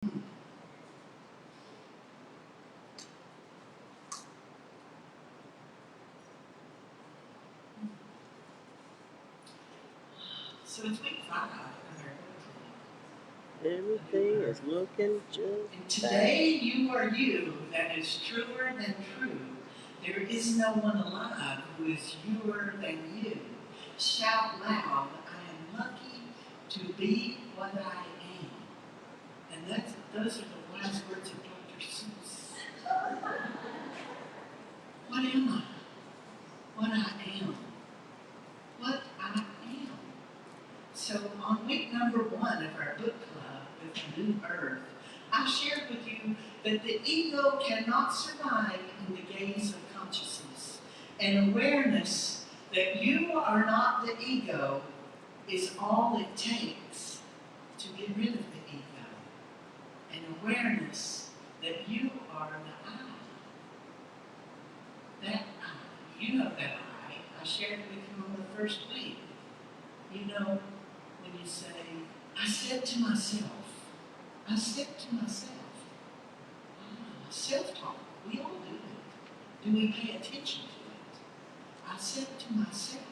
So it's week 5. Everything is looking just And today you are you that is truer than true. There is no one alive who is youer than you. Shout loud, I am lucky to be what I am. And those are the wise words of Dr. Seuss. What am I? What I am. What I am. So on week number 1 of our book club with the New Earth, I shared with you that the ego cannot survive in the gaze of consciousness. And awareness that you are not the ego is all it takes to get rid of the ego. And awareness that you are the I. That I. You know that I. I shared with you on the first week. You know, when you say, I said to myself, self-talk, we all do it. Do we pay attention to it? I said to myself,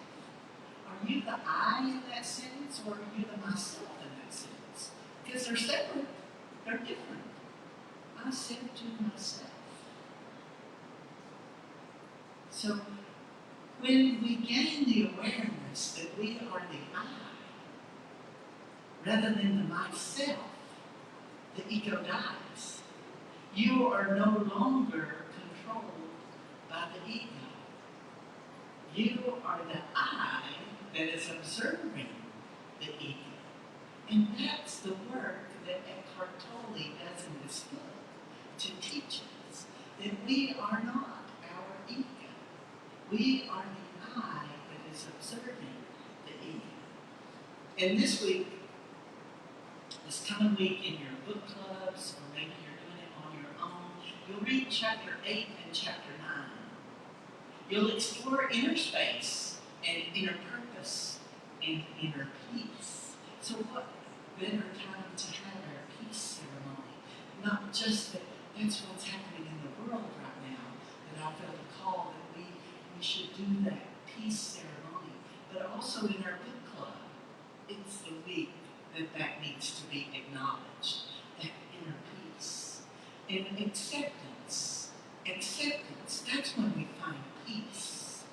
are you the I in that sentence or are you the myself in that sentence? Because they're separate, they're different. I said to myself. So when we gain the awareness that we are the I, rather than the myself, the ego dies. You are no longer controlled by the ego. You are the I that is observing the ego. And that's the work that Eckhart Tolle does in this book, to teach us that we are not our ego. We are the I that is observing the ego. And this week, this coming week in your book clubs, or maybe you're doing it on your own, you'll read chapter 8 and chapter 9. You'll explore inner space and inner purpose and inner peace. So what better time to have our peace ceremony? Not just that that's what's happening in the world right now, that I felt a call that we should do that peace ceremony, but also in our book club. It's the week that needs to be acknowledged, that inner peace. And acceptance, that's when we find peace.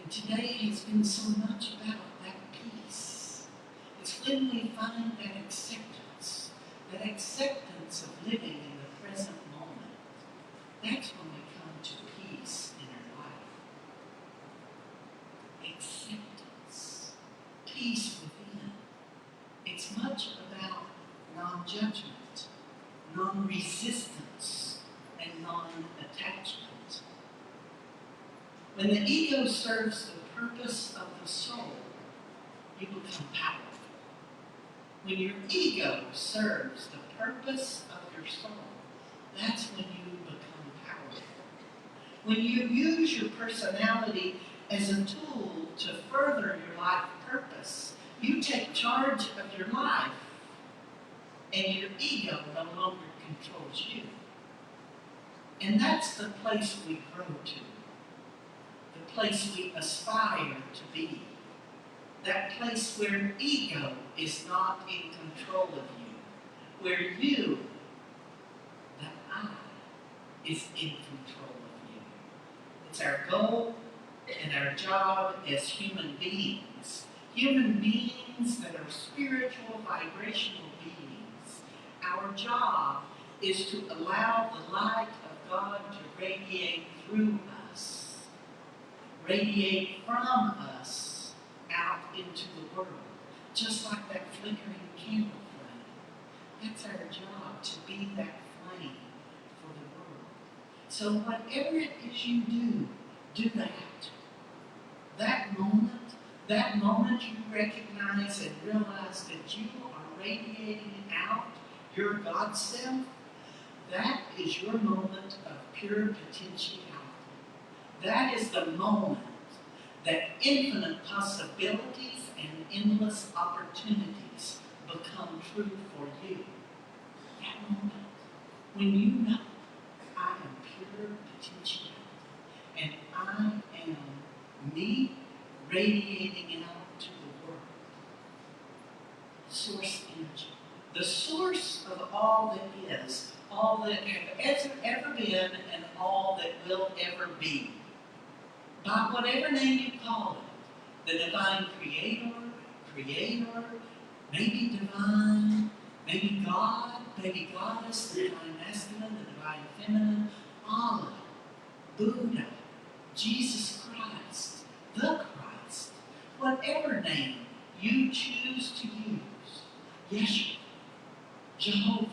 And today has been so much about that peace. It's when we find that acceptance of living in the present moment. That's when we come to peace in our life. Acceptance, peace within. It's much about non-judgment, non-resistance, and non-attachment. When the ego serves the purpose of the soul, you become powerful. When your ego serves the purpose of your soul, that's when you become powerful. When you use your personality as a tool to further your life purpose, you take charge of your life, and your ego no longer controls you. And that's the place we grow to, the place we aspire to be, that place where ego is not in control of you, where you, the I, is in control of you. It's our goal and our job as human beings that are spiritual, vibrational beings. Our job is to allow the light of God to radiate through us, radiate from us out into the world, just like that flickering candle flame. That's our job, to be that flame for the world. So whatever it is you do that. That moment you recognize and realize that you are radiating out your God self, that is your moment of pure potentiality. That is the moment that infinite possibilities and endless opportunities become true for you. When you know I am pure potentiality, and I am me radiating out to the world, source energy, the source of all that is, all that have ever been, and all that will ever be. By whatever name you call it, the divine creator, maybe divine, maybe God, maybe goddess, the divine masculine, the divine feminine, Allah, Buddha, Jesus Christ, the Christ, whatever name you choose to use, Yeshua, Jehovah,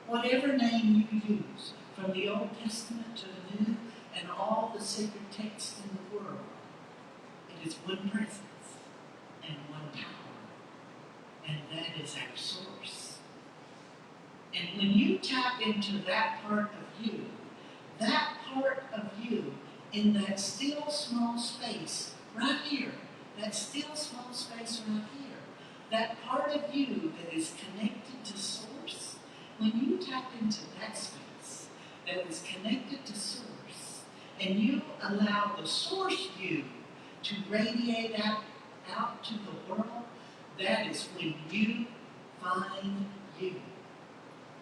whatever name you use, from the Old Testament to the New, and all the sacred texts in the world, it is one presence and one power, and that is our source. And when you tap into that part of you in that still small space right here, that still small space right here, that part of you that is connected to source, when you tap into that space that is connected to source, and you allow the source you to radiate out to the world, that is when you find you.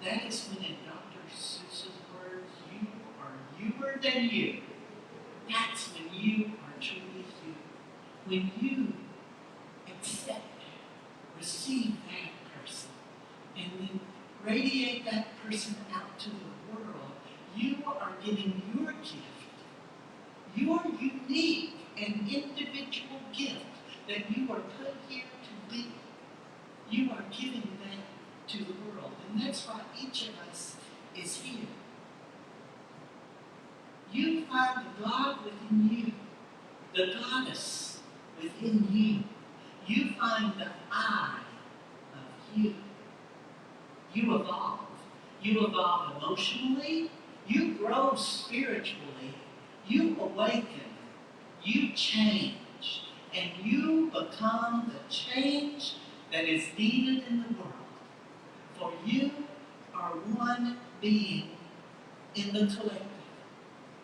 That is when, in Dr. Seuss's words, you are youer than you. That's when you are truly you. When you accept, receive that person, and then radiate that person out to the world, you are giving your gift, your unique and individual gift that you are put here to be. You are giving that to the world. And that's why each of us is here. You find the God within you, the goddess within you. You find the I of you. You evolve. You evolve emotionally. You grow spiritually. You awaken. You change. And you become the change that is needed in the world. For you are one being in the collective.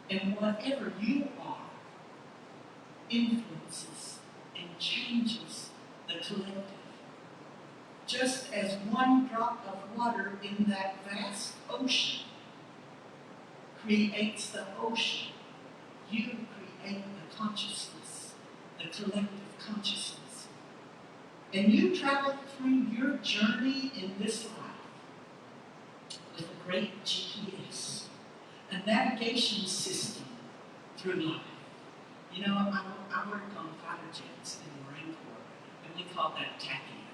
And whatever you are influences and changes the collective. Just as one drop of water in that vast ocean creates the ocean, you create the consciousness, the collective consciousness. And you travel through your journey in this life with a great GPS, a navigation system through life. You know, I worked on fighter jets in the Marine Corps, and we called that TACAN.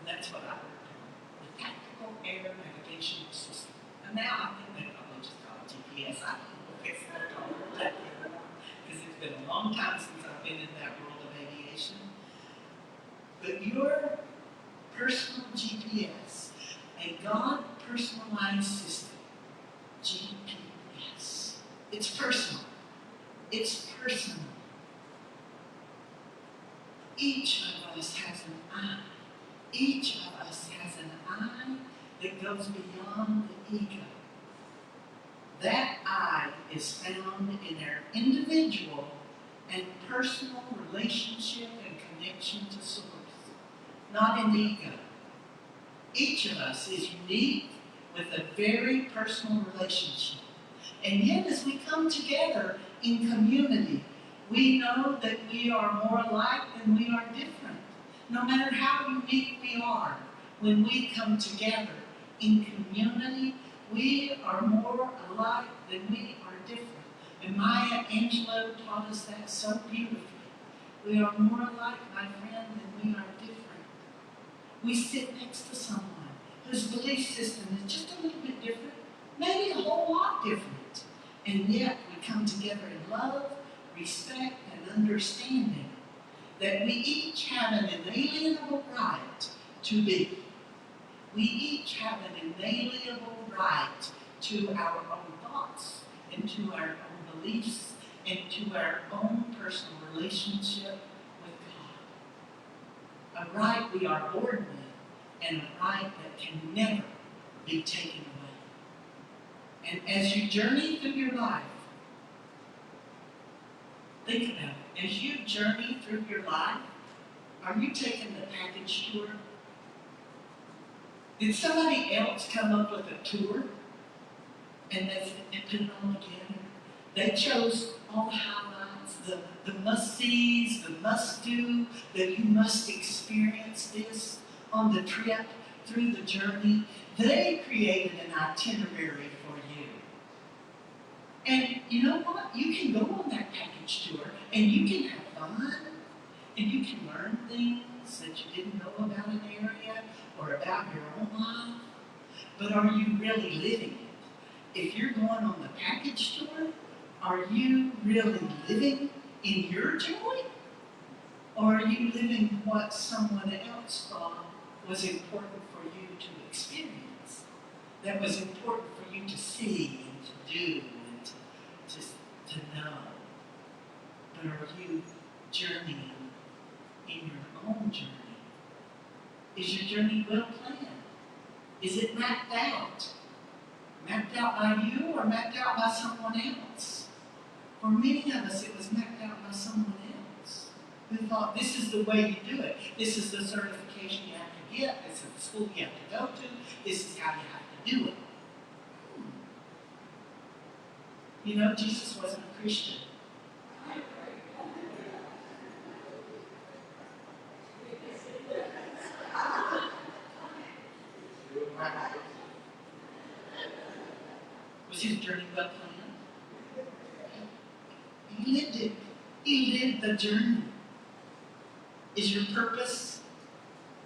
And that's what I worked on, the Tactical Air Navigation System. And now I think they probably just call it GPS. I don't know if it's still called TACAN, because it's been a long time since I've been in that world of aviation. But your personal GPS, a God-personalized system, GPS. It's personal. It's personal. Each of us has an I. Each of us has an I that goes beyond the ego. That I is found in our individual and personal relationship and connection to Source, not in the ego. Each of us is unique with a very personal relationship. And yet as we come together in community, we know that we are more alike than we are different. No matter how unique we are, when we come together in community, we are more alike than we are different. And Maya Angelou taught us that so beautifully. We are more alike, my friend, than we are different. We sit next to someone whose belief system is just a little bit different, maybe a whole lot different. And yet we come together in love, respect, and understanding that we each have an inalienable right to be. We each have an inalienable right to our own thoughts and to our own beliefs and to our own personal relationship with God. A right we are born with and a right that can never be taken away. And as you journey through your life, think about it. As you journey through your life, are you taking the package tour? Did somebody else come up with a tour and they put it all together? They chose all the highlights, the must-sees, the must-do, that you must experience this on the trip, through the journey. They created an itinerary for you. And you know what? You can go on that package tour and you can have fun and you can learn things that you didn't know about an area or about your own life. But are you really living it? If you're going on the package tour, are you really living in your joy? Or are you living what someone else thought was important for you to experience? That was important for you to see and to do and to know. But are you journeying in your own journey? Is your journey well planned? Is it mapped out? Mapped out by you or mapped out by someone else? For many of us, it was mapped out by someone else who thought this is the way you do it. This is the certification you have to get. This is the school you have to go to. This is how you have to do it. You know, Jesus wasn't a Christian. Was his journey well planned? He lived it. He lived the journey. Is your purpose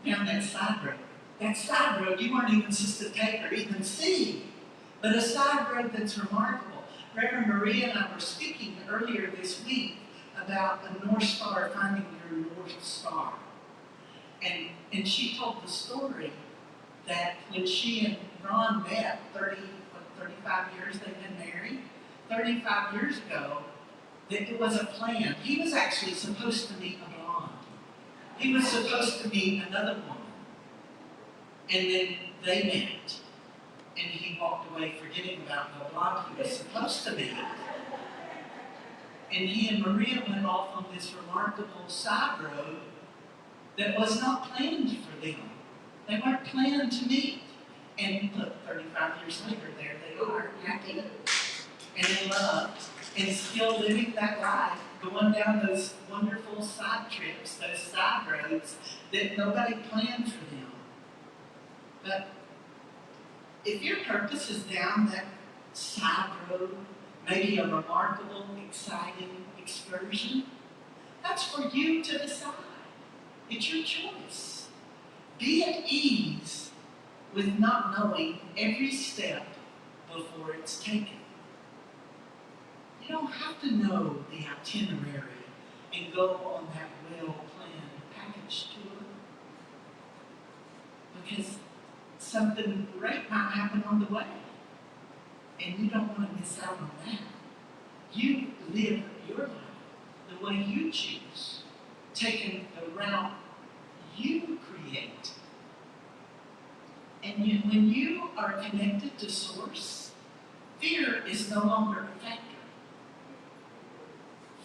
down that side road? That side road you weren't even supposed to take or even see, but a side road that's remarkable. Reverend Maria and I were speaking earlier this week about a North Star, finding your North Star. And she told the story that when she and Ron met 35 years they've been married, 35 years ago, that it was a plan. He was actually supposed to meet a blonde. He was supposed to meet another woman. And then they met. And he walked away forgetting about the blonde he was supposed to meet. And he and Maria went off on this remarkable side road that was not planned for them. They weren't planned to meet. And look, 35 years later, there they are, happy and in love, and still living that life, going down those wonderful side trips, those side roads that nobody planned for them. But if your purpose is down that side road, maybe a remarkable, exciting excursion, that's for you to decide. It's your choice. Be at ease with not knowing every step before it's taken. You don't have to know the itinerary and go on that well-planned package tour, because something great might happen on the way, and you don't want to miss out on that. You live your life the way you choose, taking the route you create. And when you are connected to Source, fear is no longer a factor.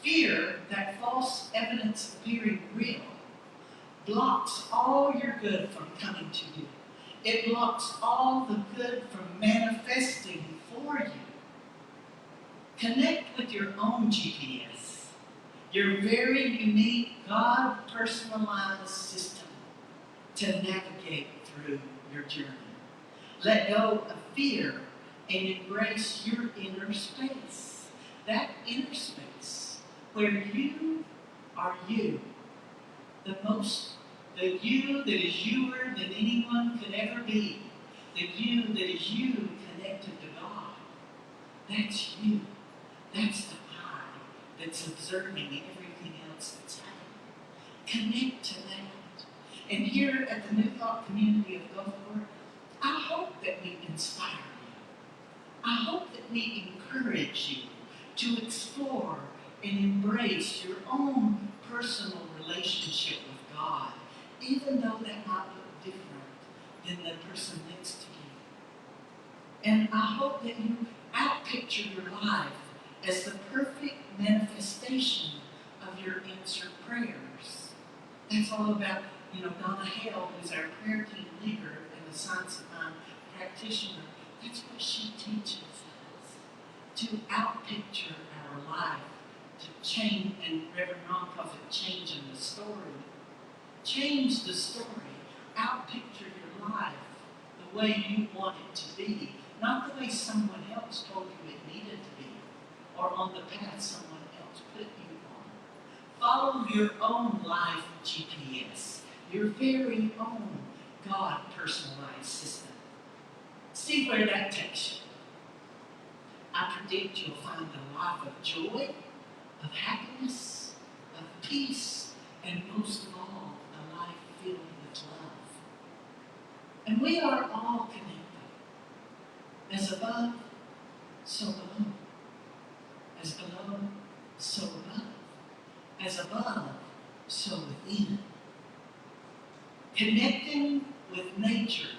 Fear, that false evidence appearing real, blocks all your good from coming to you. It blocks all the good from manifesting for you. Connect with your own GPS, your very unique, God-personalized system to navigate through your journey. Let go of fear and embrace your inner space. That inner space where you are you. The you that is youer than anyone could ever be. The you that is you connected to God. That's you. That's the I that's observing everything else that's happening. Connect to that. And here at the New Thought community of Gulfport, I hope that we inspire you. I hope that we encourage you to explore and embrace your own personal relationship with God, even though that might look different than the person next to you. And I hope that you outpicture your life as the perfect manifestation of your answered prayers. That's all about, Donna Hale, who's our prayer team leader and a Science of Mind practitioner. That's what she teaches us, to outpicture our life, to change, and Reverend Nonprofit changing the story. Change the story, outpicture your life the way you want it to be, not the way someone else told you it needed to be, or on the path someone else put you on. Follow your own life GPS, your very own God personalized system. See where that takes you. I predict you'll find a life of joy, of happiness, of peace, and most of all, a life filled with love. And we are all connected. As above, so below. As below, so above. As above, so within. Connecting with nature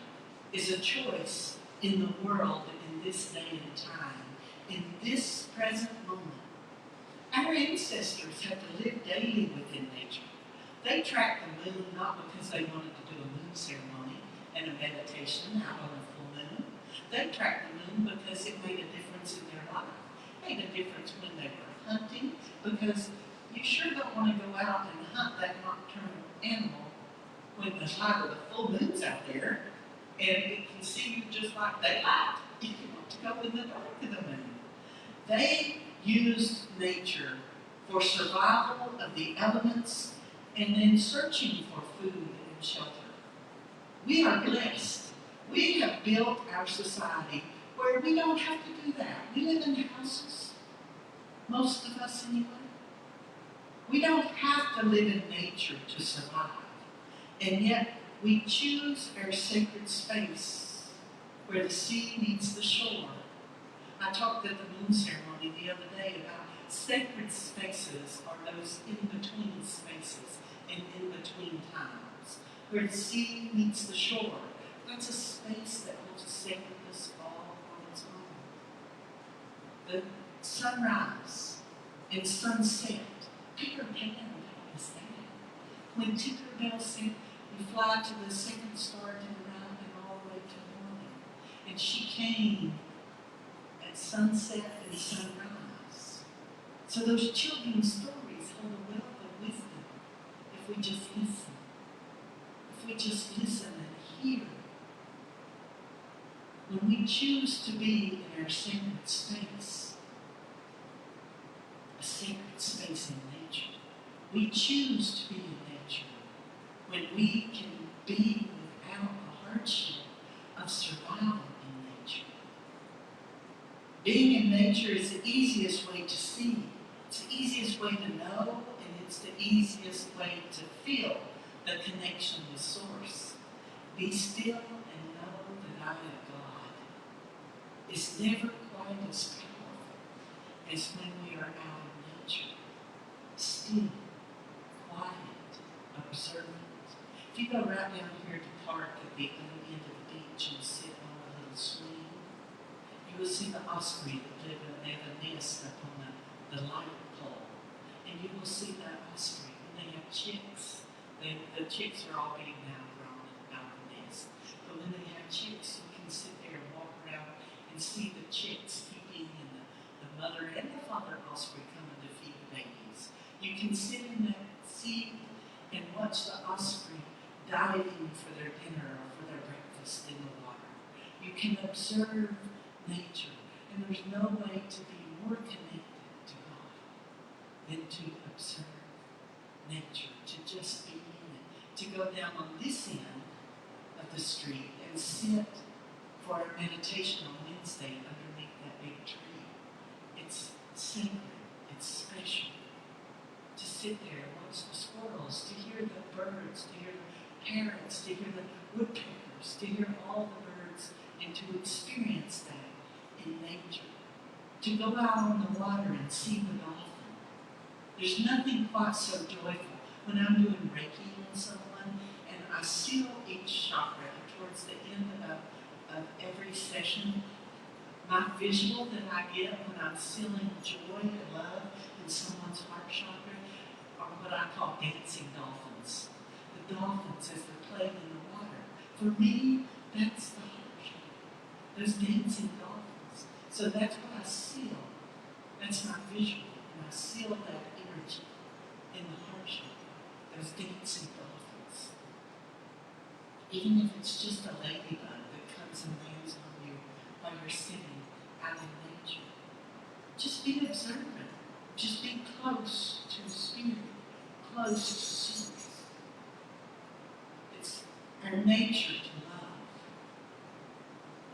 is a choice in the world in this day and time, in this present moment. Our ancestors had to live daily within nature. They tracked the moon not because they wanted to do a moon ceremony and a meditation out on a full moon. They tracked the moon because it made a difference in their life. It made a difference when they were hunting, because you sure don't want to go out and hunt that nocturnal animal when the light of the full moon's out there and it can see you just like daylight. You want to go in the dark of the moon. They used nature for survival of the elements and then searching for food and shelter. We are blessed. We have built our society where we don't have to do that. We live in houses. Most of us anyway. We don't have to live in nature to survive. And yet we choose our sacred space where the sea meets the shore. I talked at the moon ceremony the other day about sacred spaces are those in-between spaces and in-between times, where the sea meets the shore. That's a space that holds sacredness all on its own. The sunrise and sunset, Peter Pan taught us that. When Tinkerbell said, we fly to the second star to the right and all the way to the morning. And she came at sunset and sunrise. So those children's stories hold a wealth of wisdom if we just listen. If we just listen and hear. When we choose to be in our sacred space, a sacred space in nature, we choose to be in nature when we can be without the hardship of survival in nature. Being in nature is the easiest way to see. It's the easiest way to know, and it's the easiest way to feel the connection with Source. Be still and know that I am God. It's never quite as powerful as when we are out in nature. Still, quiet, observant. If you go right down here to the park at the other end of the beach and sit on a little swing, you will see the osprey that live in a nest up on the light pole. And you will see that osprey when they have chicks. The chicks are all being now grown out of the nest. But when they have chicks, you can sit there and walk around and see the chicks keeping and the mother and the father osprey coming to feed the babies. You can sit in that seat and watch the osprey diving for their dinner or for their breakfast in the water. You can observe nature, and there's no way to be more connected to God than to observe nature, to just be in it, to go down on this end of the street and sit for our meditation on Wednesday underneath that big tree. It's sacred, it's special. To sit there and watch the squirrels, to hear the birds, to hear the parrots, to hear the woodpeckers, to hear all the birds, and to experience that in nature. To go out on the water and see the dolphin. There's nothing quite so joyful when I'm doing Reiki on someone and I seal each chakra towards the end of every session. My visual that I get when I'm feeling joy and love in someone's heart chakra are what I call dancing dolphins. The dolphins as they're playing in the water. For me, that's the heart chakra. Those dancing dolphins. So that's what I seal. That's my visual. And I seal that energy in the heart chakra. Those dancing dolphins. Even if it's just a ladybug that comes and lands on you while you're sitting out in nature. Just be observant. Just be close to spirit, close to source. It's our nature to love.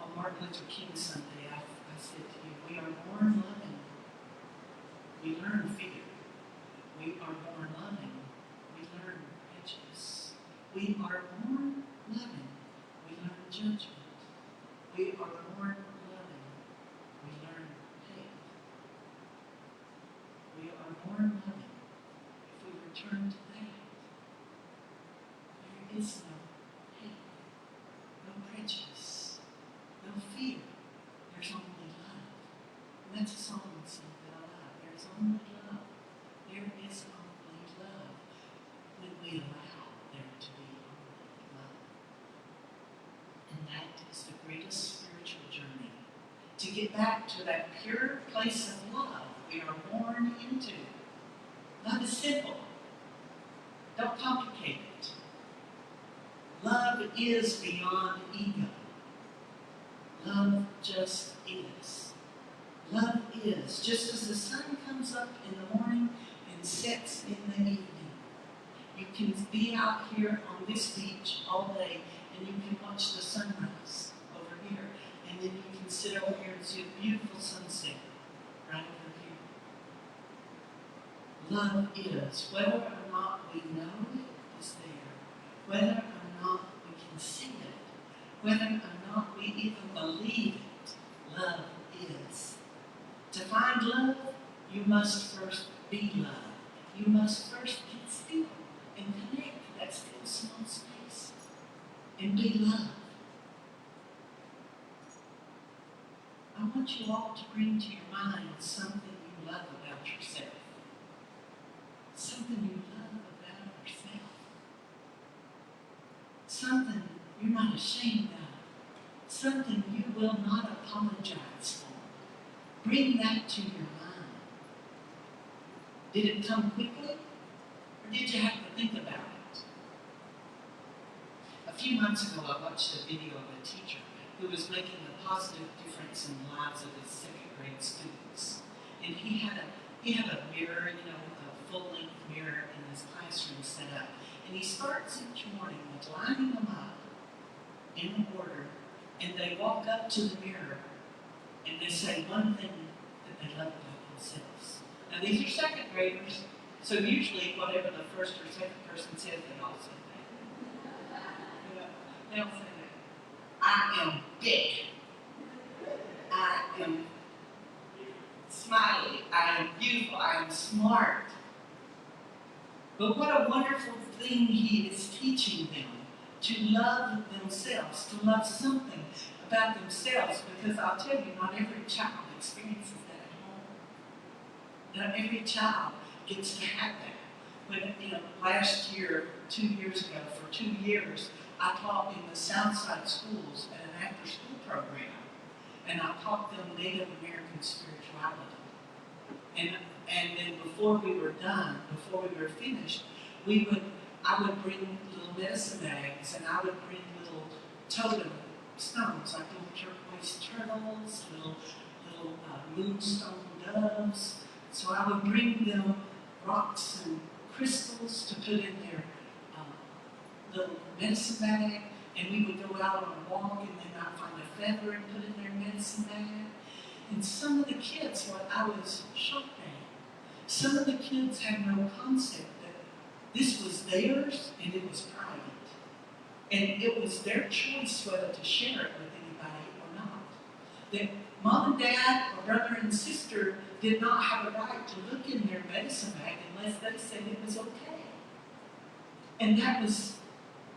On Martin Luther King Sunday, I said to you, we are born loving. We learn fear. We are born loving. We learn prejudice. We are born loving. We learn judgment. We are born loving. We learn hate. We are born loving. If we return to that, there is no hate, no prejudice, no fear. There's only love. And that's a song we sing that I love. There's only love. There is only love when we allow there to be only love. And that is the greatest spiritual journey. To get back to that pure place of love we are born into. Love is simple. Don't complicate it. Love is beyond ego. Love just is. Love is. Just as the sun comes up in the morning and sets in the evening. You can be out here on this beach all day and you can watch the sunrise over here. And then you can sit over here and see a beautiful sunset right over here. Love is. Whether or not we know it is there. Whether or not we can see it. Whether or not we even believe it. Love is. To find love, you must first be love. You must first get still and connect to that still small space. And be love. I want you all to bring to your mind something you love about yourself. Something you love about yourself. Something you're not ashamed of. Something you will not apologize for. Bring that to your mind. Did it come quickly? Or did you have to think about it? A few months ago, I watched a video of a teacher who was making a positive difference in the lives of his second grade students. And he had a mirror, a full-length mirror in his classroom set up. And he starts each morning with lining them up in order, and they walk up to the mirror and they say one thing that they love about themselves. Now these are second graders, so usually whatever the first or second person says, they all say that. They don't say that. I am big. I am smiley. I am beautiful. I am smart. But what a wonderful thing he is teaching them, to love themselves, to love something about themselves, because I'll tell you, not every child experiences that at home. Not every child gets to have that. When, last year, 2 years ago, for 2 years, I taught in the Southside schools at an after-school program, and I taught them Native American spirituality. And then before we were done, before we were finished, I would bring little medicine bags, and I would bring little totem stones, like little turquoise turtles, little moonstone doves. So I would bring them rocks and crystals to put in their little medicine bag, and we would go out on a walk, and then I'd find a feather and put in their medicine bag. And some of the kids, what I was shocked at, some of the kids had no concept that this was theirs and it was private. And it was their choice whether to share it with anybody or not. That mom and dad or brother and sister did not have a right to look in their medicine bag unless they said it was okay. And that was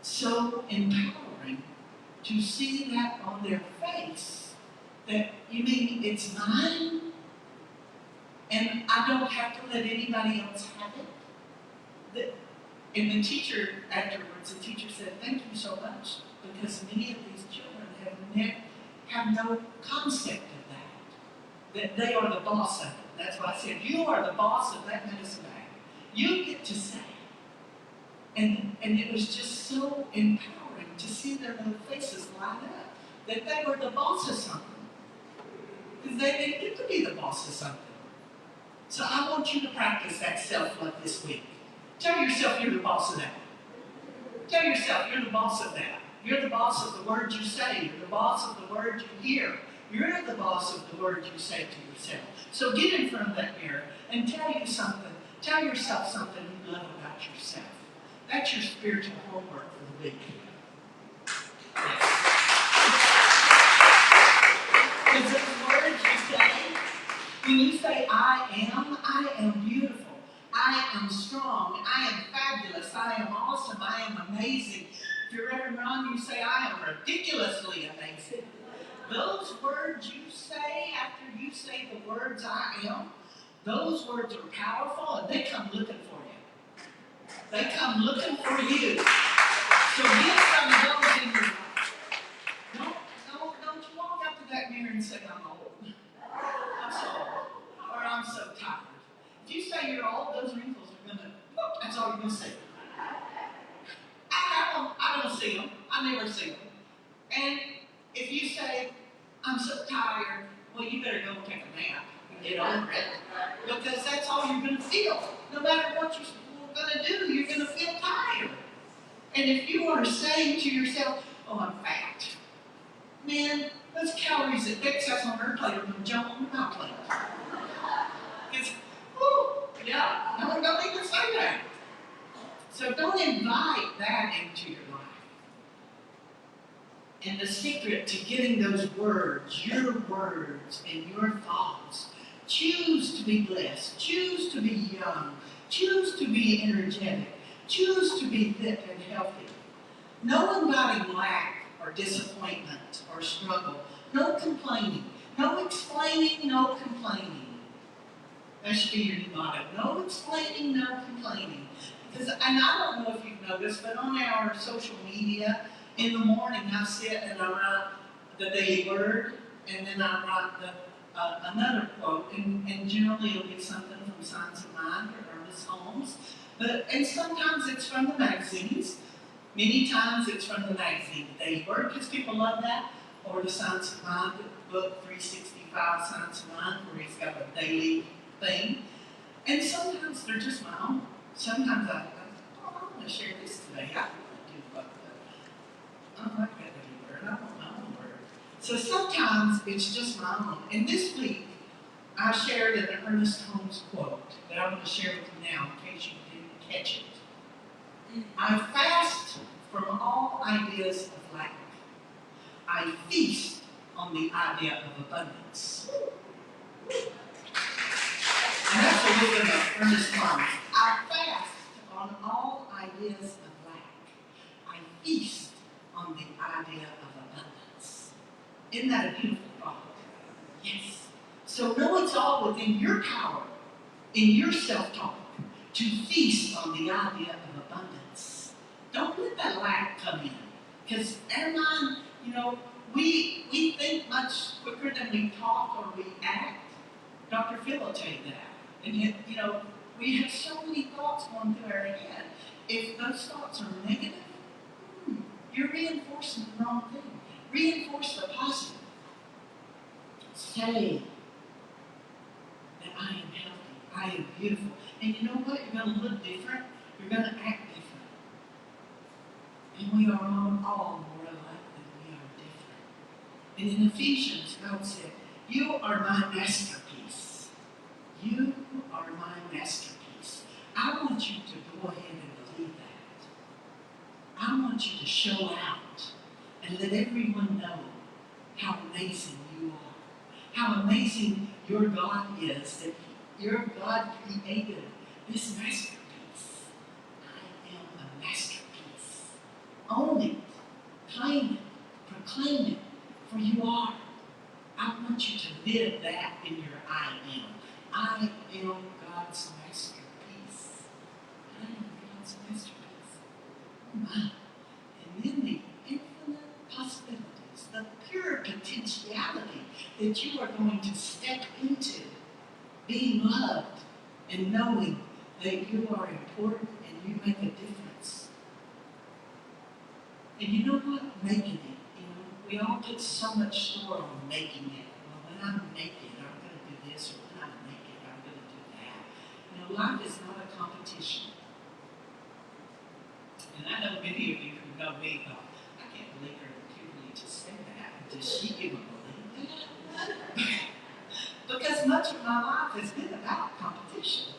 so empowering to see that on their face, That you mean it's mine? And I don't have to let anybody else have it? And the teacher, afterwards, the teacher said, thank you so much, because many of these children have no concept of that they are the boss of it. That's why I said, you are the boss of that medicine bag. You get to say. And it was just so empowering to see their little faces light up, that they were the boss of something. Because they didn't get to be the boss of something. So I want you to practice that self-love this week. Tell yourself you're the boss of that. Tell yourself you're the boss of that. You're the boss of the words you say. You're the boss of the words you hear. You're the boss of the words you say to yourself. So get in front of that mirror and tell yourself something you love about yourself. That's your spiritual homework for the week. Because the words you say, when you say, I am beautiful, I am strong, I am fabulous, I am awesome, I am amazing. If you're ever wrong, you say, I am ridiculously amazing. Those words you say after you say the words I am, those words are powerful and they come looking for you. They come looking for you. So get some of those in your life. Don't you walk up to that mirror and say, I'm old. I'm so old. Or I'm so tired. If you say you're old, those wrinkles are going to, that's all you're going to see. I don't see them. I never see them. And if you say, I'm so tired, well, you better go take a nap and get over it. Because that's all you're going to feel. No matter what you're going to do, you're going to feel tired. And if you are saying to yourself, oh, I'm fat. Man, those calories that Bex has on her plate are going to jump on my plate. It's, yeah, no, don't even say that. So don't invite that into your life. And the secret to getting those words, your words and your thoughts, choose to be blessed, choose to be young, choose to be energetic, choose to be fit and healthy. No inviting lack or disappointment or struggle, no complaining, no explaining, no complaining. That should be your new motto. No explaining, no complaining. Because, and I don't know if you've noticed, but on our social media, in the morning I sit and I write the daily word, and then I write another quote, and generally it'll be something from Science of Mind or Ernest Holmes. And sometimes it's from the magazines. Many times it's from the magazine, the daily word, because people love that, or the Science of Mind book, 365 Science of Mind, where he's got a daily thing. And sometimes they're just my own. Sometimes I want to share this today. I want to do what I don't like that word. I want my own word. So sometimes it's just my own. And this week, I shared an Ernest Holmes quote that I'm going to share with you now in case you didn't catch it. I fast from all ideas of lack. I feast on the idea of abundance. And that's a little bit of Ernest Holmes. I fast on all ideas of lack. I feast on the idea of abundance. Isn't that a beautiful thought? Yes. So know it's all within your power, in your self-talk, to feast on the idea of abundance. Don't let that lack come in. Because our mind, we think much quicker than we talk or we act. Dr. Phil will tell you that. And yet, we have so many thoughts going through our head. If those thoughts are negative, you're reinforcing the wrong thing. Reinforce the positive. Say that I am healthy, I am beautiful. And you know what? You're going to look different. You're going to act different. And we are all more alike than we are different. And in Ephesians, God said, you are my masterpiece. You are my masterpiece. I want you to go ahead and believe that. I want you to show out and let everyone know how amazing you are. How amazing your God is, that your God created this masterpiece. I am a masterpiece. Own it, claim it, proclaim it, for you are. I want you to live that in your I am. I am God's masterpiece. I am God's masterpiece. Oh my. And then the infinite possibilities, the pure potentiality that you are going to step into, being loved and knowing that you are important and you make a difference. And you know what? Making it. We all put so much store on making it. Well, when I make it, I'm going to do this, or when I make it, I'm going to do that. Life is not a competition. And I know many of you who know me thought, I can't believe her Kimberley just said that. Does she even believe that? Because much of my life has been about competition.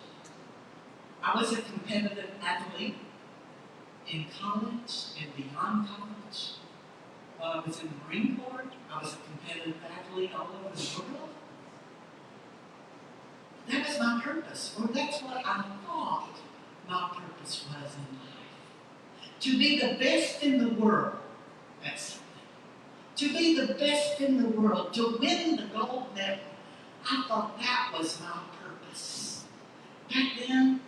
I was a competitive athlete in college and beyond college. While I was in the Marine Corps, I was a competitive athlete all over the world. That was my purpose, or that's what I thought my purpose was in life. To be the best in the world, that's something. To be the best in the world, to win the gold medal, I thought that was my purpose. Back then,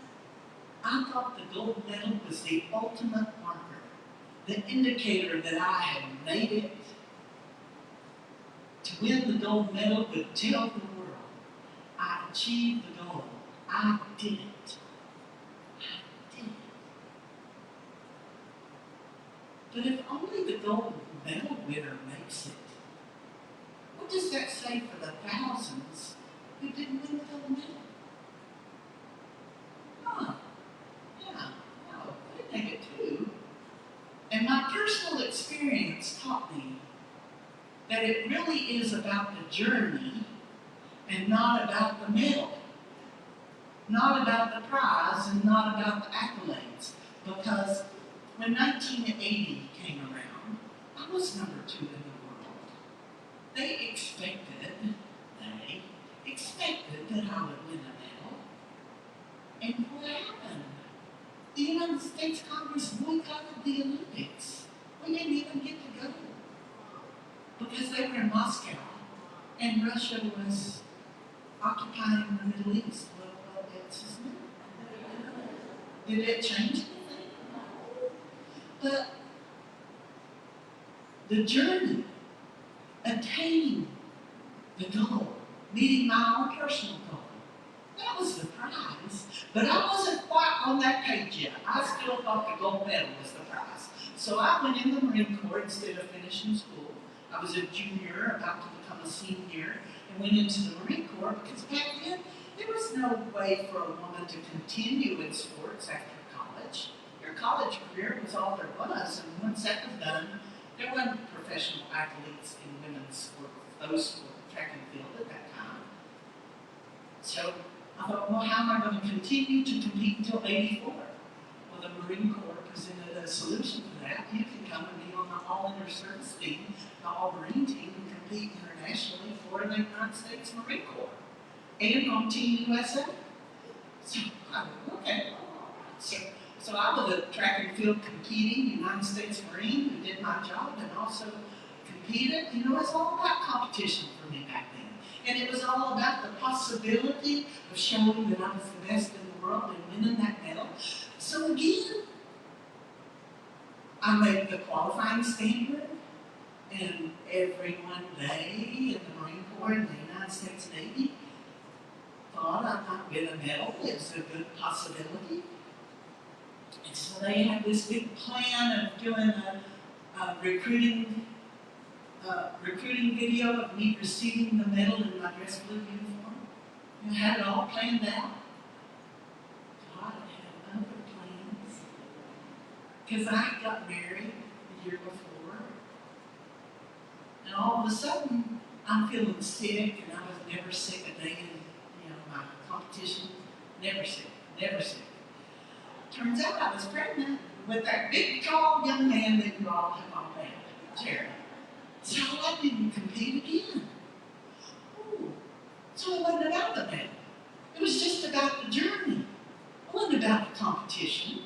I thought the gold medal was the ultimate marker, the indicator that I had made it. To win the gold medal would tell the world, I achieved the goal. I did it. I did it. But if only the gold medal winner makes it, what does that say for the thousands who didn't win the gold medal? Yeah, no, they make it too. And my personal experience taught me that it really is about the journey and not about the medal. Not about the prize and not about the accolades. Because when 1980 came around, I was number 2 in the world. They expected that I would win a medal. And what happened? The United States Congress boycotted the Olympics. We didn't even get to go. Because they were in Moscow. And Russia was occupying the Middle East. Well, that's just new. Did it change anything? But the journey, attaining the goal, meeting my own personal goal, that was the prize. But I wasn't quite on that page yet. I still thought the gold medal was the prize. So I went in the Marine Corps instead of finishing school. I was a junior, about to become a senior, and went into the Marine Corps because back then there was no way for a woman to continue in sports after college. Your college career was all there was, and once that was done, there weren't professional athletes in women's sport, those sports, track and field at that time. So I thought, well, how am I going to continue to compete until 84? Well, the Marine Corps presented a solution for that. You can come and be on the all-inter-service team, the all-Marine team, and compete internationally for the United States Marine Corps and on Team USA. So I went, okay. So I was a track and field competing United States Marine who did my job and also competed. It's all about competition for me back then. And it was all about the possibility of showing that I was the best in the world and winning that medal. So again, I made the qualifying standard, and every one day in the Marine Corps and the United States Navy thought I might win a medal. It was a good possibility. And so they had this big plan of doing a recruiting video of me receiving the medal in my dress blue uniform. I had it all planned out. God had other plans. Because I got married the year before. And all of a sudden, I'm feeling sick, and I was never sick a day in my competition. Never sick. Turns out I was pregnant with that big, tall young man that you all have all met, Jerry. So I didn't compete again. Ooh. So it wasn't about the medal. It was just about the journey. It wasn't about the competition.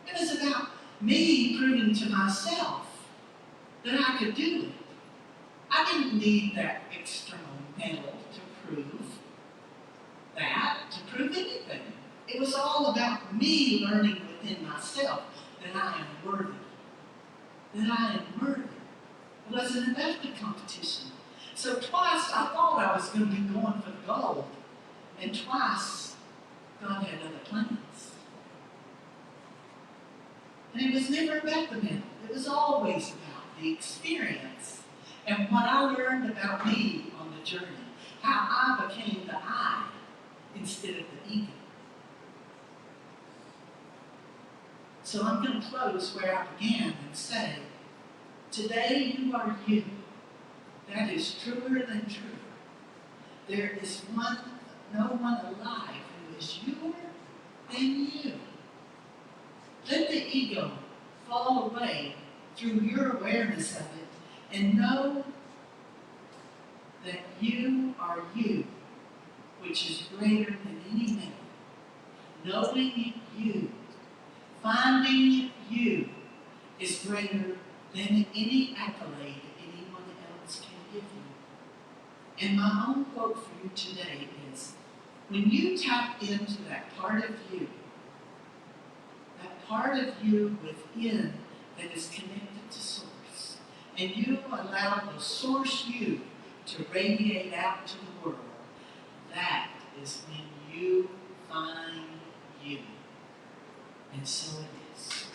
It was about me proving to myself that I could do it. I didn't need that external me learning within myself that I am worthy. That I am worthy. It wasn't about the competition. So twice I thought I was going to be going for the gold. And twice God had other plans. And it was never about the medal. It was always about the experience and what I learned about me on the journey. How I became the I instead of the ego. So I'm going to close where I began and say, today you are you. That is truer than true. There is no one alive who is youer than you. Let the ego fall away through your awareness of it and know that you are you, which is greater than any man. Knowing you, finding you, is greater than any accolade anyone else can give you. And my own quote for you today is, when you tap into that part of you within that is connected to Source, and you allow the Source you to radiate out to the world, that is when you find you. And so it is.